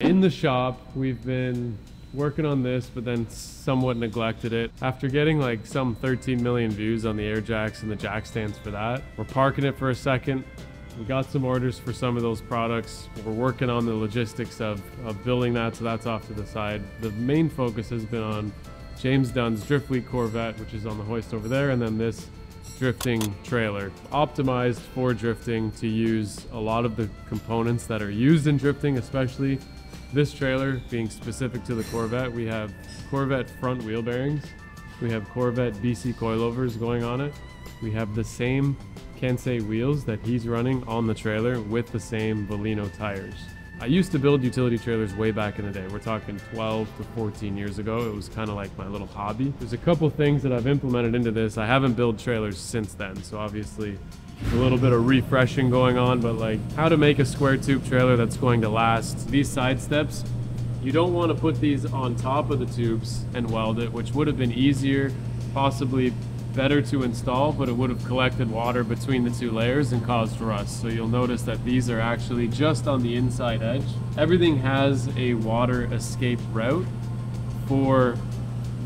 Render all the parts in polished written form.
In the shop, we've been working on this, but then somewhat neglected it. After getting like some 13 million views on the air jacks and the jack stands for that, we're parking it for a second. We got some orders for some of those products. We're working on the logistics of building that, so that's off to the side. The main focus has been on James Dunn's Drift Fleet Corvette, which is on the hoist over there, and then this drifting trailer. Optimized for drifting to use a lot of the components that are used in drifting, especially this trailer being specific to the Corvette. We have Corvette front wheel bearings. We have Corvette BC coilovers going on it. We have the same Kensei wheels that he's running on the trailer with the same Volino tires. I used to build utility trailers way back in the day. We're talking 12 to 14 years ago. It was kind of like my little hobby. There's a couple things that I've implemented into this. I haven't built trailers since then, so obviously a little bit of refreshing going on, but like how to make a square tube trailer that's going to last. These side steps, you don't want to put these on top of the tubes and weld it, which would have been easier, possibly better to install, but it would have collected water between the two layers and caused rust. So you'll notice that these are actually just on the inside edge. Everything has a water escape route for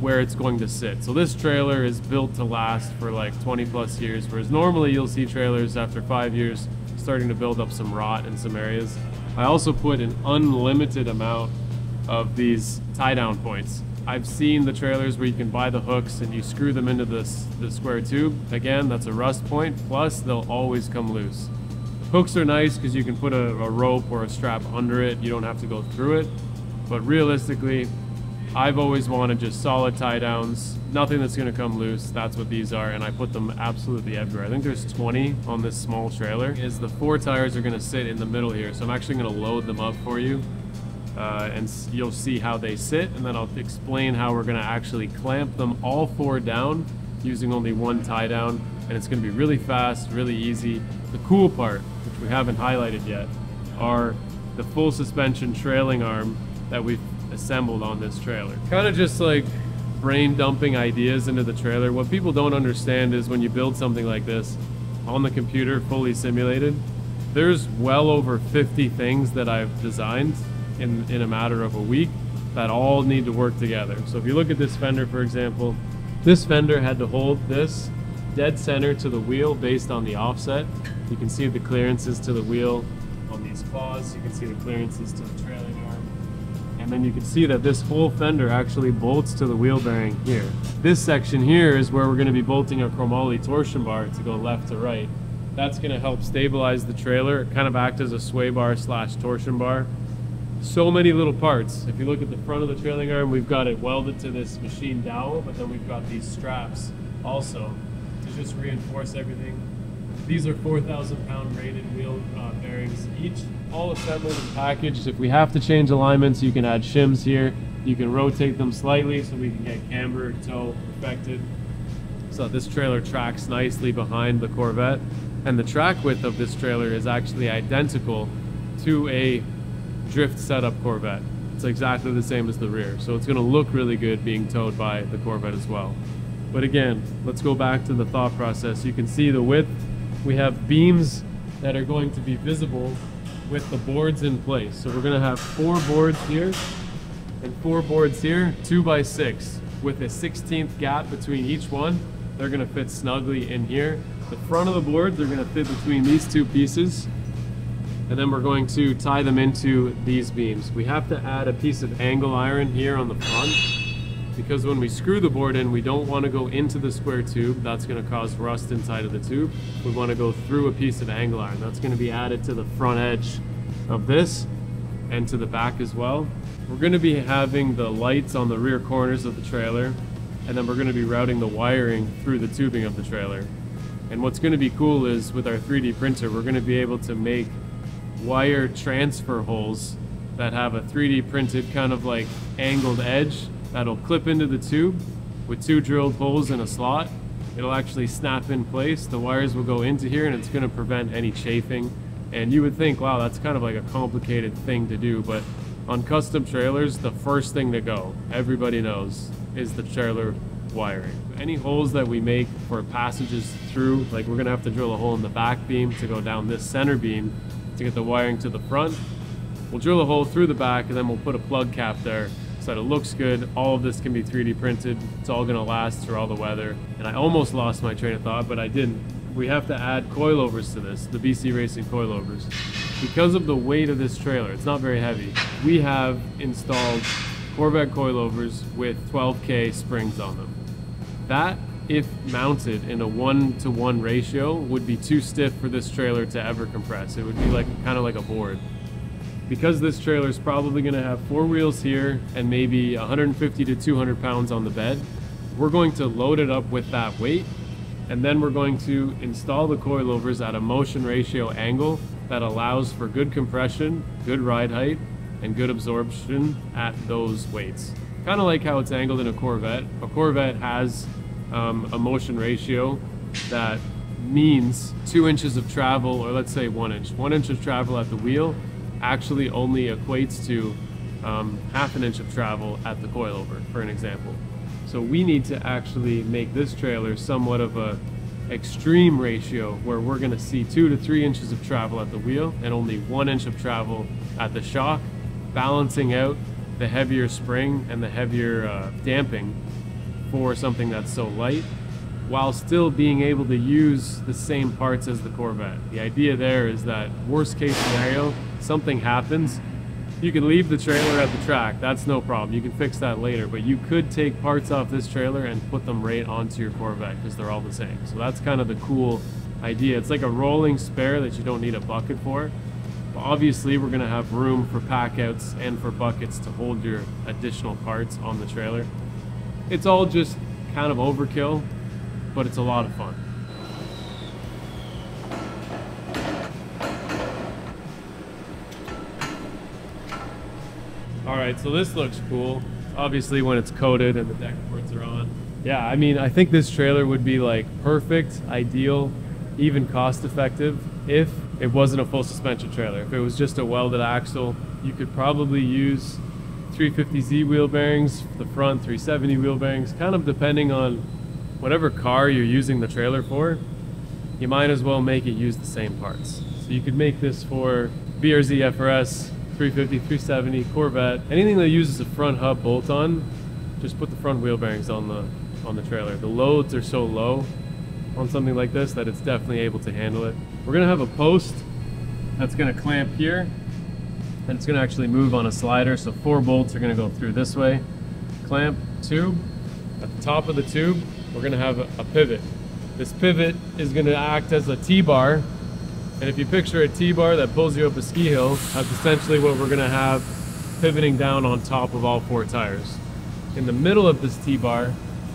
where it's going to sit. So this trailer is built to last for like 20 plus years, whereas normally you'll see trailers after 5 years starting to build up some rot in some areas. I also put an unlimited amount of these tie down points. I've seen the trailers where you can buy the hooks and you screw them into the square tube. Again, that's a rust point, plus they'll always come loose. Hooks are nice because you can put a rope or a strap under it. You don't have to go through it. But realistically, I've always wanted just solid tie downs, nothing that's gonna come loose. That's what these are, and I put them absolutely everywhere. I think there's 20 on this small trailer. The 4 tires are gonna sit in the middle here, so I'm actually gonna load them up for you. And you'll see how they sit, and then I'll explain how we're going to actually clamp them all 4 down using only 1 tie down, and it's going to be really fast, really easy. The cool part, which we haven't highlighted yet, are the full suspension trailing arm that we've assembled on this trailer. Kind of just like brain dumping ideas into the trailer. What people don't understand is when you build something like this on the computer, fully simulated, there's well over 50 things that I've designed in a matter of a week that all need to work together. So if you look at this fender, for example, this fender had to hold this dead center to the wheel based on the offset. You can see the clearances to the wheel on these claws. You can see the clearances to the trailing arm. And then you can see that this whole fender actually bolts to the wheel bearing here. This section here is where we're going to be bolting a chromoly torsion bar to go left to right. That's going to help stabilize the trailer, kind of act as a sway bar slash torsion bar. So many little parts. If you look at the front of the trailing arm, we've got it welded to this machine dowel, but then we've got these straps also to just reinforce everything. These are 4,000 pound rated wheel bearings each, all assembled and packaged. If we have to change alignments, you can add shims here. You can rotate them slightly so we can get camber, toe perfected. So this trailer tracks nicely behind the Corvette, and the track width of this trailer is actually identical to a drift setup Corvette. It's exactly the same as the rear, so it's going to look really good being towed by the Corvette as well. But again, let's go back to the thought process. You can see the width. We have beams that are going to be visible with the boards in place. So we're going to have 4 boards here and 4 boards here, 2 by 6 with a 1/16 gap between each one. They're going to fit snugly in here. The front of the boards are going to fit between these 2 pieces, and then we're going to tie them into these beams. We have to add a piece of angle iron here on the front, because when we screw the board in, we don't want to go into the square tube. That's going to cause rust inside of the tube. We want to go through a piece of angle iron. That's going to be added to the front edge of this and to the back as well. We're going to be having the lights on the rear corners of the trailer, and then we're going to be routing the wiring through the tubing of the trailer. And what's going to be cool is with our 3D printer, we're going to be able to make wire transfer holes that have a 3D printed kind of like angled edge that'll clip into the tube with 2 drilled holes in a slot. It'll actually snap in place. The wires will go into here, and it's going to prevent any chafing. And you would think, wow, that's kind of like a complicated thing to do, but on custom trailers, the first thing to go, everybody knows, is the trailer wiring. Any holes that we make for passages through, like we're going to have to drill a hole in the back beam to go down this center beam to get the wiring to the front. We'll drill a hole through the back and then we'll put a plug cap there so that it looks good. All of this can be 3D printed. It's all gonna last through all the weather. And I almost lost my train of thought, but I didn't. We have to add coilovers to this, the BC Racing coilovers. Because of the weight of this trailer, it's not very heavy. We have installed Corvette coilovers with 12K springs on them. That, if mounted in a 1-to-1 ratio, would be too stiff for this trailer to ever compress. It would be like kind of like a board. Because this trailer is probably going to have 4 wheels here and maybe 150 to 200 pounds on the bed, we're going to load it up with that weight, and then we're going to install the coilovers at a motion ratio angle that allows for good compression, good ride height, and good absorption at those weights. Kind of like how it's angled in a Corvette. A Corvette has a motion ratio that means 2 inches of travel, or let's say 1 inch. 1 inch of travel at the wheel actually only equates to half an inch of travel at the coilover, for an example. So we need to actually make this trailer somewhat of a extreme ratio where we're gonna see 2 to 3 inches of travel at the wheel and only 1 inch of travel at the shock, balancing out the heavier spring and the heavier damping for something that's so light, while still being able to use the same parts as the Corvette. The idea there is that worst case scenario, something happens, you can leave the trailer at the track, that's no problem, you can fix that later, but you could take parts off this trailer and put them right onto your Corvette because they're all the same. So that's kind of the cool idea. It's like a rolling spare that you don't need a bucket for. But obviously we're gonna have room for packouts and for buckets to hold your additional parts on the trailer. It's all just kind of overkill, but it's a lot of fun. All right, so this looks cool. Obviously when it's coated and the deck boards are on. Yeah, I mean, I think this trailer would be like perfect, ideal, even cost effective if it wasn't a full suspension trailer. If it was just a welded axle, you could probably use 350Z wheel bearings, the front 370 wheel bearings, kind of depending on whatever car you're using the trailer for. You might as well make it use the same parts. So you could make this for BRZ FRS, 350, 370, Corvette, anything that uses a front hub bolt-on, just put the front wheel bearings on the trailer. The loads are so low on something like this that it's definitely able to handle it. We're gonna have a post that's gonna clamp here, and it's gonna actually move on a slider, so 4 bolts are gonna go through this way. Clamp, tube. At the top of the tube, we're gonna have a pivot. This pivot is gonna act as a T-bar, and if you picture a T-bar that pulls you up a ski hill, that's essentially what we're gonna have pivoting down on top of all 4 tires. In the middle of this T-bar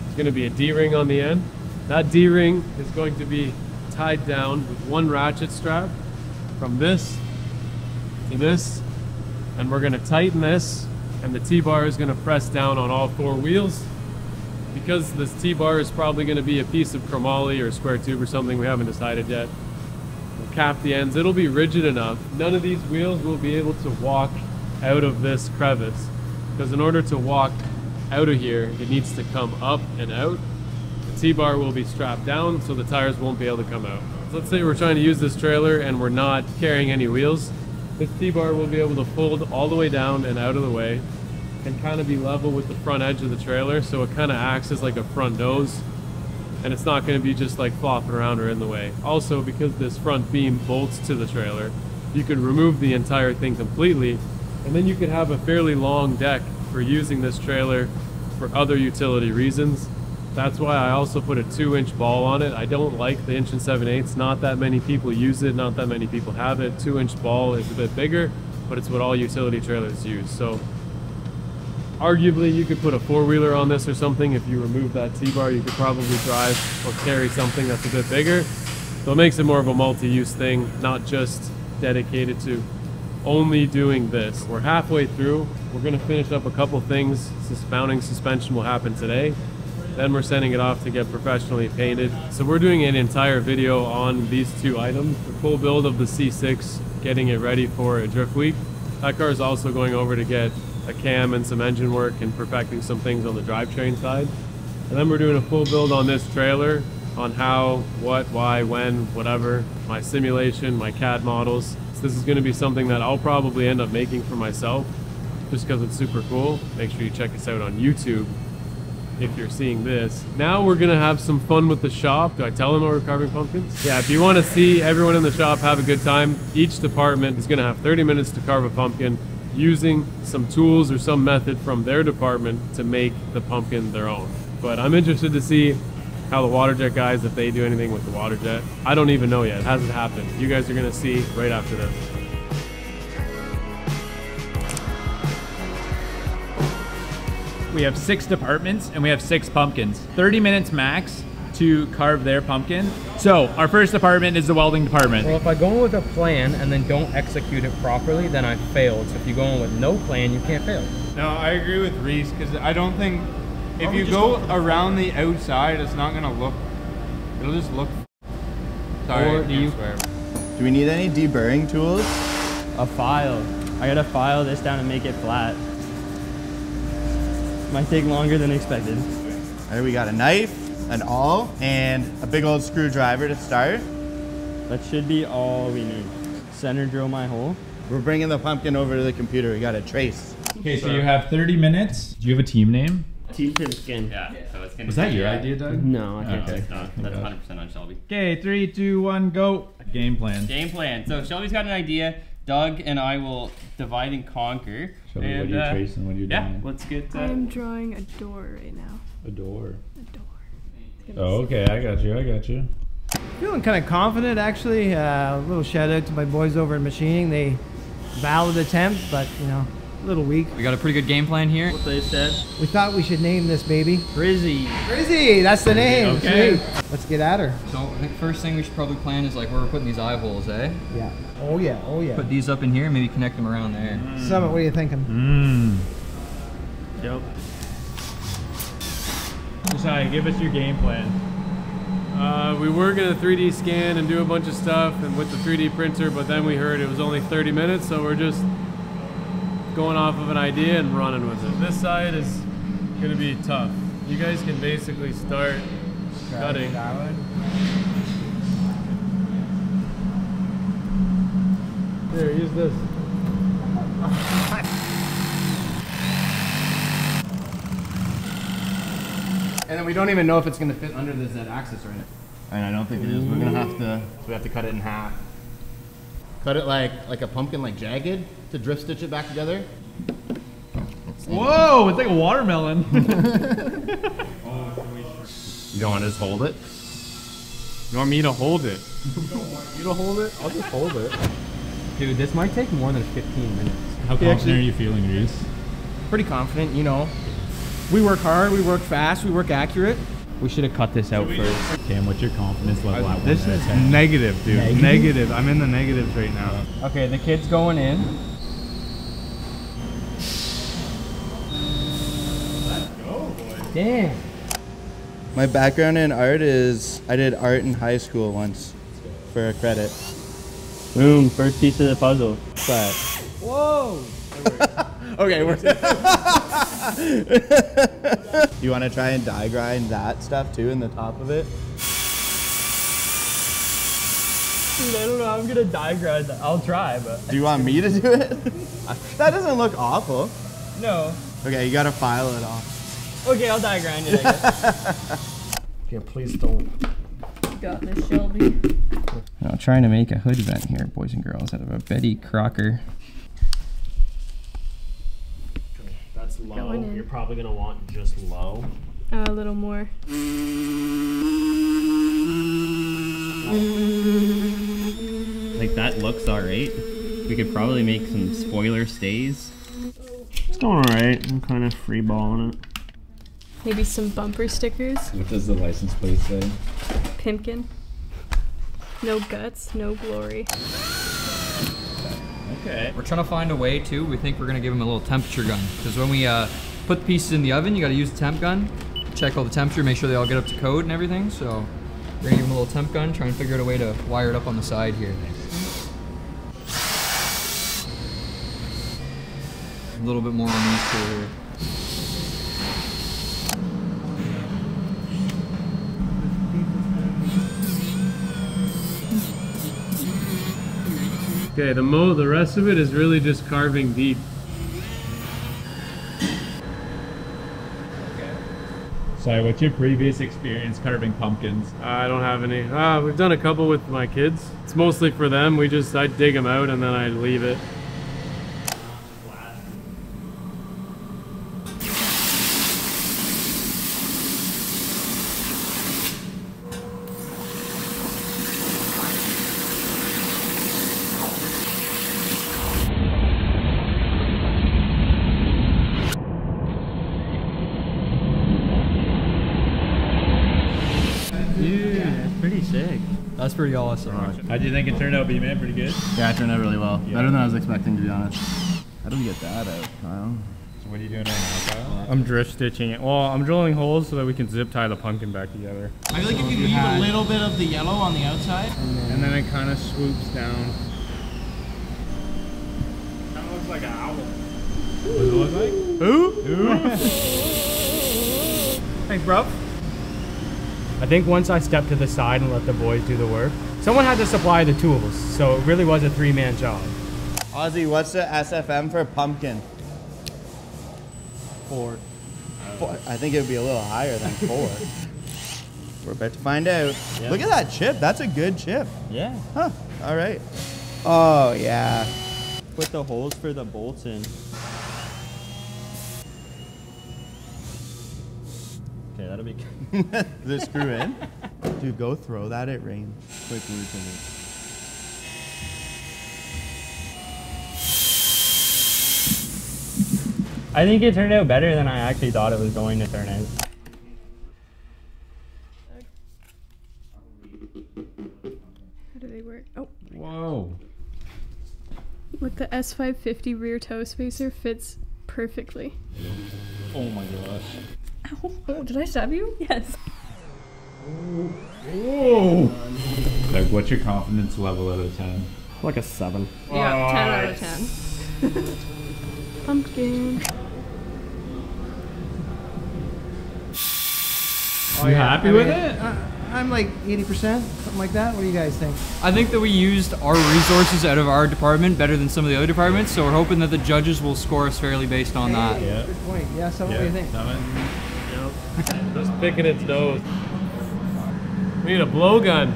is gonna be a D-ring on the end. That D-ring is going to be tied down with 1 ratchet strap from this to this, and we're gonna tighten this, and the T-bar is gonna press down on all 4 wheels. Because this T-bar is probably gonna be a piece of chromoly or square tube or something, we haven't decided yet. We'll cap the ends, it'll be rigid enough. None of these wheels will be able to walk out of this crevice, because in order to walk out of here, it needs to come up and out. The T-bar will be strapped down, so the tires won't be able to come out. So let's say we're trying to use this trailer and we're not carrying any wheels. This T-bar will be able to fold all the way down and out of the way and kind of be level with the front edge of the trailer, so it kind of acts as like a front nose, and it's not going to be just like flopping around or in the way. Also, because this front beam bolts to the trailer, you could remove the entire thing completely, and then you could have a fairly long deck for using this trailer for other utility reasons. That's why I also put a 2-inch ball on it. I don't like the 1 7/8. Not that many people use it, not that many people have it. 2-inch ball is a bit bigger, but it's what all utility trailers use. So arguably you could put a 4-wheeler on this or something. If you remove that T-bar, you could probably drive or carry something that's a bit bigger. So it makes it more of a multi-use thing, not just dedicated to only doing this. We're halfway through. We're gonna finish up a couple things. Mounting suspension will happen today. Then we're sending it off to get professionally painted. So we're doing an entire video on these 2 items. The full build of the C6, getting it ready for a drift week. That car is also going over to get a cam and some engine work and perfecting some things on the drivetrain side. And then we're doing a full build on this trailer, on how, what, why, when, whatever, my simulation, my CAD models. So this is going to be something that I'll probably end up making for myself just because it's super cool. Make sure you check us out on YouTube if you're seeing this. Now we're gonna have some fun with the shop. Do I tell them we're carving pumpkins? Yeah, if you want to see everyone in the shop have a good time, each department is gonna have 30 minutes to carve a pumpkin using some tools or some method from their department to make the pumpkin their own. But I'm interested to see how the water jet guys, if they do anything with the water jet. I don't even know yet, it hasn't happened. You guys are gonna see right after this. We have 6 departments and we have 6 pumpkins. 30 minutes max to carve their pumpkin. So our first department is the welding department. Well, if I go in with a plan and then don't execute it properly, then I failed. So if you go in with no plan, you can't fail. No, I agree with Reese, because I don't think if you go around the outside, it's not gonna look. It'll just look. Sorry, Or do you swear. Do we need any deburring tools? A file. I gotta file this down and make it flat. Might take longer than expected. All right, we got a knife, an awl, and a big old screwdriver to start. That should be all we need. Center drill my hole. We're bringing the pumpkin over to the computer. We got to trace. Okay, so you have 30 minutes. Do you have a team name? Team Pimpskin. Yeah, so it's gonna Was that be, your idea, Doug? No, I can't Okay. take that. That's 100% on Shelby. Okay, 3, 2, 1, go. Game plan. Game plan. So Shelby's got an idea. Doug and I will divide and conquer. Shelby, what are and, you tracing? What are you yeah, doing? let's get. I'm drawing a door right now. A door. A door. It's gonna Oh, be okay, I got you, I got you. Feeling kind of confident, actually. A little shout out to my boys over in machining. They valid attempt, but you know, a little weak. We got a pretty good game plan here. What they said. We thought we should name this baby Frizzy. Frizzy. That's the name. Okay. Sweet. Let's get at her. So I think first thing we should probably plan is like where we're putting these eye holes, eh? Yeah. Oh yeah. Oh yeah. Put these up in here, maybe connect them around there. Summit, what are you thinking? Yep. Josiah, give us your game plan. We were gonna 3D scan and do a bunch of stuff and with the 3D printer, but then we heard it was only 30 minutes, so we're just going off of an idea and running with it. This side is gonna be tough. You guys can basically start cutting. Here, use this. And then we don't even know if it's going to fit under the Z-axis or not. And I don't think it is. We're going to have to, so we have to cut it in half. Cut it like a pumpkin, like jagged, to drift stitch it back together. Whoa, it's like a watermelon. You don't want to just hold it? You want me to hold it? You to hold it? I'll just hold it. Dude, this might take more than 15 minutes. How confident are you feeling, Reese? Pretty confident, you know. We work hard, we work fast, we work accurate. We should have cut this out first. Cam, what's your confidence level at 1 This out is of 10? negative, dude. Negative. I'm in the negatives right now. Okay, the kid's going in. Damn. My background in art is, I did art in high school once for a credit. Boom, first piece of the puzzle. But Whoa. okay, we're You want to try and die grind that stuff too in the top of it? Dude, I don't know how I'm gonna die grind that. I'll try, but. Do you want me to do it? That doesn't look awful. No. Okay, you gotta file it off. Okay, I'll die grind it, I guess. Yeah, please don't. got this, Shelby. I'm trying to make a hood vent here, boys and girls, out of a Betty Crocker. That's low. Going in. You're probably gonna want just low. A little more. Like that looks alright. We could probably make some spoiler stays. It's going alright. I'm kind of free balling it. Maybe some bumper stickers. What does the license plate say? Pimpkin. No guts, no glory. Okay. We're trying to find a way too. We think we're gonna give him a little temperature gun because when we put the pieces in the oven, you got to use the temp gun, check all the temperature, make sure they all get up to code and everything. So we're gonna give him a little temp gun, try and figure out a way to wire it up on the side here. A little bit more on these two here. Okay, the rest of it is really just carving deep. Sorry, what's your previous experience carving pumpkins? I don't have any. We've done a couple with my kids. It's mostly for them. I dig them out and then I leave it. Pretty sick. That's pretty awesome. How do you think it turned out, B-Man? Pretty good? Yeah, it turned out really well. Yeah. Better than I was expecting, to be honest. How do we get that out, Kyle? So what are you doing right now, Kyle? I'm drift stitching it. Well, I'm drilling holes so that we can zip tie the pumpkin back together. I feel like if you leave a little bit of the yellow on the outside, And then it kind of swoops down. Kind of looks like an owl. What does it look like? Ooh. Thanks, bro. I think once I stepped to the side and let the boys do the work, someone had to supply the tools, so it really was a three-man job. Ozzy, what's the SFM for pumpkin? 4. I think it would be a little higher than 4. We're about to find out. Yeah. Look at that chip. That's a good chip. Yeah. Huh. All right. Oh, yeah. Put the holes for the bolts in. Okay, that'll be good. Does it screw in? Dude, go throw that at rain. Quick routine. I think it turned out better than I actually thought it was going to turn out. How do they work? Oh. Whoa. Look, the S550 rear toe spacer fits perfectly. Oh my gosh. Ow. Oh, did I stab you? Yes. Whoa. Like, what's your confidence level out of 10? Like a 7. Yeah, 10 out of 10. Pumpkin. You happy with it? I'm like 80%, something like that. What do you guys think? I think that we used our resources out of our department better than some of the other departments, so we're hoping that the judges will score us fairly based on that. Yeah. Good point. Yeah, so what do you think? Yep. Just picking its nose. We need a blowgun.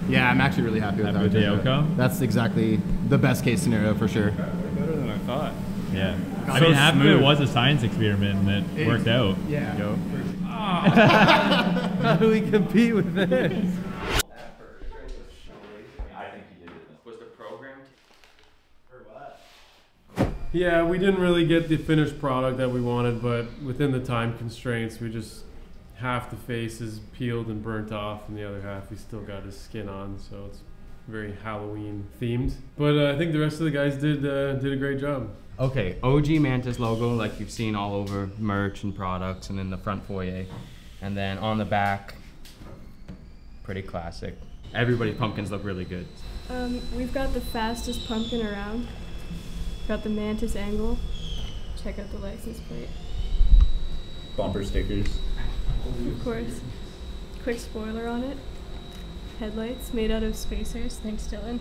Yeah, I'm actually really happy with Happy with the outcome? That's exactly the best case scenario for sure. Better than I thought. Yeah. So I mean, half of it smooth. was a science experiment and it worked out. Yeah. Go. How do we compete with this? Yeah, we didn't really get the finished product that we wanted, but within the time constraints, we just half the face is peeled and burnt off, and the other half he still got his skin on, so it's very Halloween themed. But I think the rest of the guys did a great job. Okay, OG Mantis logo like you've seen all over merch and products and in the front foyer. And then on the back, pretty classic. Everybody's pumpkins look really good. We've got the fastest pumpkin around. Got the Mantis angle. Check out the license plate. Bumper stickers. Of course. Quick spoiler on it. Headlights made out of spacers. Thanks, Dylan.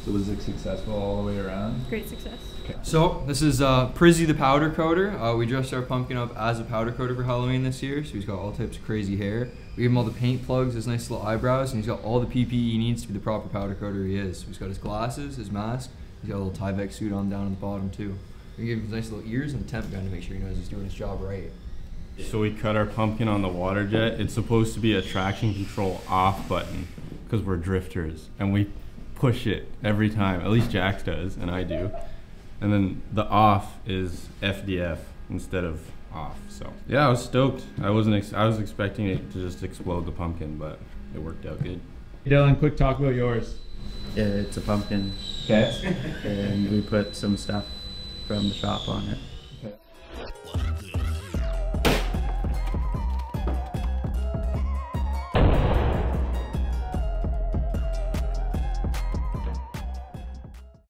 So was it successful all the way around? Great success. So this is Prizzy the powder coater. We dressed our pumpkin up as a powder coater for Halloween this year, so he's got all types of crazy hair. We gave him all the paint plugs, his nice little eyebrows, and he's got all the PPE he needs to be the proper powder coater he is. So he's got his glasses, his mask, he's got a little Tyvek suit on down at the bottom too. We give him his nice little ears and a temp gun to make sure he knows he's doing his job right. So we cut our pumpkin on the water jet. It's supposed to be a traction control off button because we're drifters and we push it every time. At least Jax does and I do. And then the off is FDF instead of off. So yeah, I was stoked. I was expecting it to just explode the pumpkin, but it worked out good. Dylan, quick talk about yours. Yeah, it's a pumpkin. Okay. And we put some stuff from the shop on it.